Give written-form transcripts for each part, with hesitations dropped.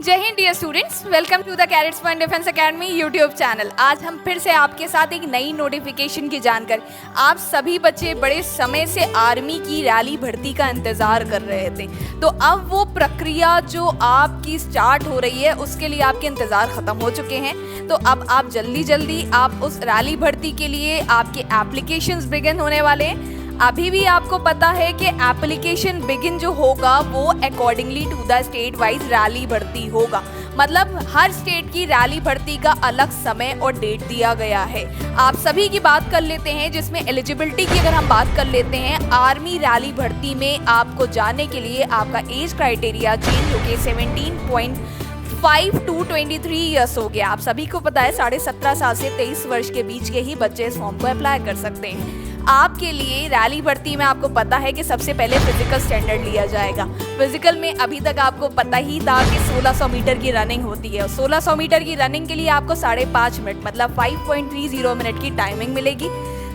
जय हिंद dear students, welcome to the cadets point defence academy YouTube channel. आज हम फिर से आपके साथ एक नई नोटिफिकेशन की जानकारी। आप सभी बच्चे बड़े समय से आर्मी की रैली भर्ती का इंतज़ार कर रहे थे, तो अब वो प्रक्रिया जो आपकी स्टार्ट हो रही है उसके लिए आपके इंतज़ार ख़त्म हो चुके हैं। तो अब आप जल्दी आप उस रैली भर्ती के लिए आपके एप्लीकेशंस बिगिन होने वाले हैं। अभी भी आपको पता है कि एप्लीकेशन बिगिन जो होगा वो accordingly to the state wise rally भर्ती होगा। मतलब हर स्टेट की रैली भर्ती का अलग समय और डेट दिया गया है। आप सभी की बात कर लेते हैं, जिसमें एलिजिबिलिटी की अगर हम बात कर लेते हैं, आर्मी रैली भर्ती में आपको जाने के लिए आपका एज क्राइटेरिया चेंज होके 17.5 to 23 ईयर्स हो गया। आप सभी को पता है 17.5 साल से 23 वर्ष के बीच के ही बच्चे इस फॉर्म को अप्लाई कर सकते हैं। आपके लिए रैली भर्ती में आपको पता है कि सबसे पहले फिजिकल स्टैंडर्ड लिया जाएगा। फिजिकल में अभी तक आपको पता ही था कि 1600 मीटर की रनिंग होती है। 1600 मीटर की रनिंग के लिए आपको 5.5 मिनट मतलब 5.30 मिनट की टाइमिंग मिलेगी।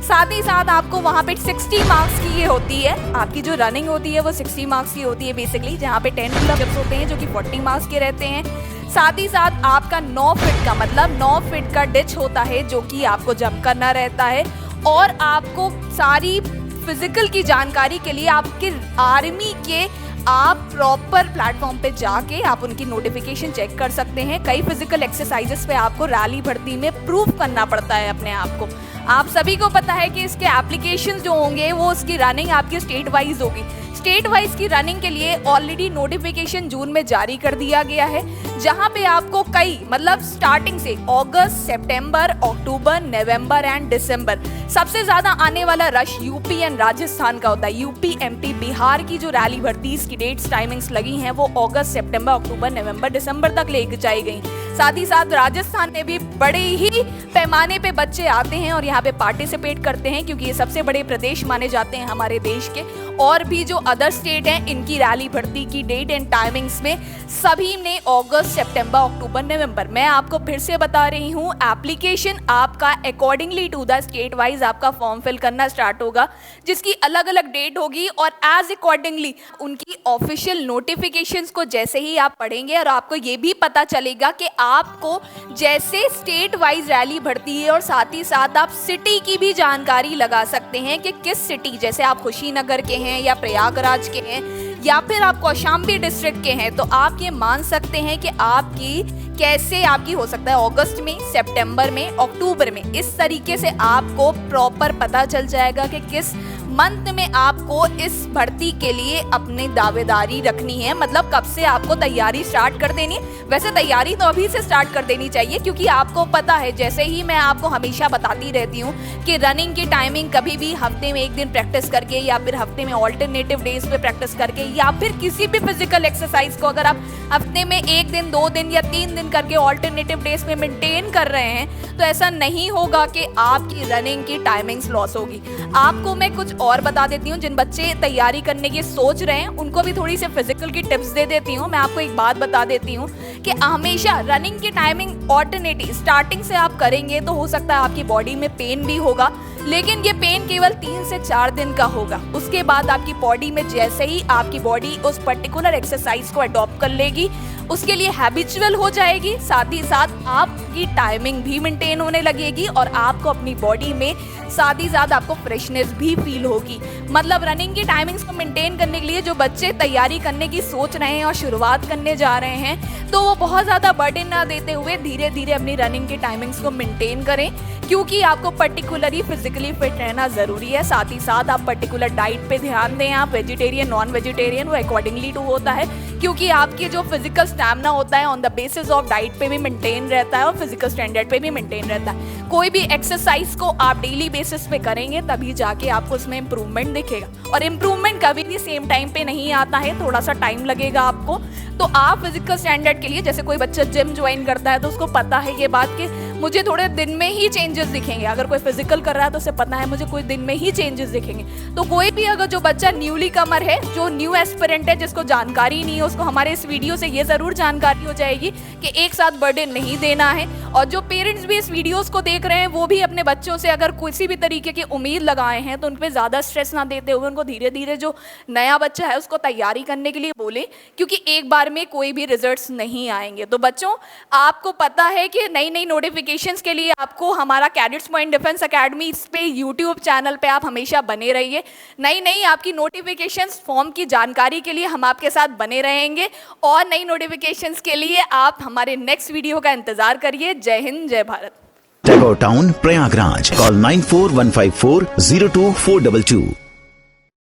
साथ ही साथ आपको वहाँ पे 60 मार्क्स की ये होती है। आपकी जो रनिंग होती है वो 60 मार्क्स की होती है बेसिकली, जहाँ पे 10 पुलअप्स होते हैं जो कि 40 मार्क्स के रहते हैं। साथ ही साथ आपका 9 फीट का मतलब 9 फीट का डिच होता है जो कि आपको जंप करना रहता है। और आपको सारी फिजिकल की जानकारी के लिए आपके आर्मी के आप प्रॉपर प्लेटफॉर्म पे जाके आप उनकी नोटिफिकेशन चेक कर सकते हैं। कई फिजिकल एक्सरसाइजेस पे आपको रैली भर्ती में प्रूव करना पड़ता है अपने आप को। आप सभी को पता है कि इसके एप्लीकेशंस जो होंगे वो उसकी रनिंग आपकी स्टेट वाइज होगी। स्टेट वाइज की रनिंग के लिए ऑलरेडी नोटिफिकेशन जून में जारी कर दिया गया है, जहां पे आपको कई मतलब स्टार्टिंग से अगस्त, सितंबर, अक्टूबर, नवंबर एंड दिसंबर सबसे ज्यादा आने वाला रश यूपी एंड राजस्थान का होता है। यूपी, एमपी, बिहार की जो रैली भर्ती की डेट्स टाइमिंग्स लगी हैं वो अगस्त, सितंबर, अक्टूबर, नवंबर, दिसंबर तक लेकर जाई गई। साथ ही साथ राजस्थान में भी बड़े ही पैमाने पे बच्चे आते हैं और यहाँ पे पार्टिसिपेट करते हैं, क्योंकि ये सबसे बड़े प्रदेश माने जाते हैं हमारे देश के। और भी जो अदर स्टेट हैं इनकी रैली भर्ती की डेट एंड टाइमिंग्स में सभी ने अगस्त, सितंबर, अक्टूबर, नवंबर। मैं आपको फिर से बता रही हूँ, एप्लीकेशन आपका accordingly to the state wise आपका फॉर्म फिल करना स्टार्ट होगा, जिसकी अलग अलग डेट होगी और एज अकॉर्डिंगली उनकी ऑफिशियल नोटिफिकेशंस को जैसे ही आप पढ़ेंगे और आपको ये भी पता चलेगा कि आपको जैसे स्टेट वाइज रैली भर्ती है और साथ ही साथ आप सिटी की भी जानकारी लगा सकते हैं कि किस सिटी, जैसे आप कुशीनगर के हैं या प्रयागराज के हैं या फिर आप कौशाम्बी डिस्ट्रिक्ट के हैं, तो आप ये मान सकते हैं कि आपकी कैसे आपकी हो सकता है अगस्त में, सितंबर में, अक्टूबर में। इस तरीके से आपको प्रॉपर पता चल जाएगा कि किस मंथ में आपको इस भर्ती के लिए अपनी दावेदारी रखनी है, मतलब कब से आपको तैयारी स्टार्ट कर देनी है। वैसे तैयारी तो अभी से स्टार्ट कर देनी चाहिए, क्योंकि आपको पता है, जैसे ही मैं आपको हमेशा बताती रहती हूँ कि रनिंग की टाइमिंग कभी भी हफ्ते में एक दिन प्रैक्टिस करके या फिर हफ्ते में ऑल्टरनेटिव डेज पे प्रैक्टिस करके या फिर किसी भी फिजिकल एक्सरसाइज को अगर आप हफ्ते में 1 दिन, 2 दिन या 3 दिन करके ऑल्टरनेटिव डेज पे मेंटेन कर रहे हैं, तो ऐसा नहीं होगा कि आपकी रनिंग की टाइमिंग्स लॉस होगी। आपको मैं कुछ और बता देती हूँ, जिन बच्चे तैयारी करने की सोच रहे हैं उनको भी थोड़ी सी फिजिकल की टिप्स दे देती हूँ। मैं आपको एक बात बता देती हूँ कि हमेशा रनिंग की टाइमिंग ऑल्टरनेटिव स्टार्टिंग से आप करेंगे तो हो सकता है आपकी बॉडी में पेन भी होगा, लेकिन ये पेन केवल 3 से 4 दिन का होगा। उसके बाद आपकी बॉडी में जैसे ही आपकी बॉडी उस पर्टिकुलर एक्सरसाइज को अडॉप्ट कर लेगी, उसके लिए हैबिचुअल हो जाएगी, साथ ही साथ आपकी टाइमिंग भी मेंटेन होने लगेगी और आपको अपनी बॉडी में साथ ही साथ आपको फ्रेशनेस भी फील होगी। मतलब रनिंग की टाइमिंग्स को मेंटेन करने के लिए जो बच्चे तैयारी करने की सोच रहे हैं और शुरुआत करने जा रहे हैं, तो वो बहुत ज़्यादा बर्डन ना देते हुए धीरे धीरे अपनी रनिंग की टाइमिंग्स को मेंटेन करें, क्योंकि आपको पर्टिकुलरली फिजिकली फिट रहना ज़रूरी है। साथ ही साथ आप पर्टिकुलर डाइट पे ध्यान दें। आप वेजिटेरियन, नॉन वेजिटेरियन, वो अकॉर्डिंगली टू होता है, क्योंकि आपकी जो फिजिकल स्टैमिना होता है on the basis of diet पे भी मेंटेन रहता है और फिजिकल स्टैंडर्ड पे भी मेंटेन रहता है। कोई भी एक्सरसाइज को आप डेली बेसिस पे करेंगे तभी जाके आपको उसमें इंप्रूवमेंट दिखेगा, और इंप्रूवमेंट कभी भी सेम टाइम पे नहीं आता है, थोड़ा सा टाइम लगेगा आपको। तो आप फिजिकल स्टैंडर्ड के लिए, जैसे कोई बच्चा जिम ज्वाइन करता है तो उसको पता है ये बात कि मुझे थोड़े दिन में ही चेंजेस दिखेंगे। अगर कोई फिजिकल कर रहा है तो उसे पता है मुझे कोई दिन में ही चेंजेस दिखेंगे। तो कोई भी अगर जो बच्चा न्यूली कमर है, जो न्यू एस्पिरेंट है, जिसको जानकारी नहीं है, उसको हमारे इस वीडियो से ये ज़रूर जानकारी हो जाएगी कि एक साथ बर्थडे नहीं देना है। और जो पेरेंट्स भी इस वीडियोस को देख रहे हैं वो भी अपने बच्चों से अगर किसी भी तरीके की उम्मीद लगाए हैं तो उन पर ज़्यादा स्ट्रेस ना देते हुए उनको धीरे धीरे जो नया बच्चा है उसको तैयारी करने के लिए बोले, क्योंकि एक बार में कोई भी रिजल्ट्स नहीं आएंगे। तो बच्चों, आपको पता है कि नई नई नोटिफिकेशंस के लिए आपको हमारा कैडेट्स पॉइंट डिफेंस एकेडमी इस पे यूट्यूब चैनल पे आप हमेशा बने रहिए। नई नई आपकी नोटिफिकेशंस फॉर्म की जानकारी के लिए हम आपके साथ बने रहेंगे और नई नोटिफिकेशंस के लिए आप हमारे नेक्स्ट वीडियो का इंतजार करिए। जय हिंद, जय भारत। टैगोर टाउन, प्रयागराज। कॉल 9415402422।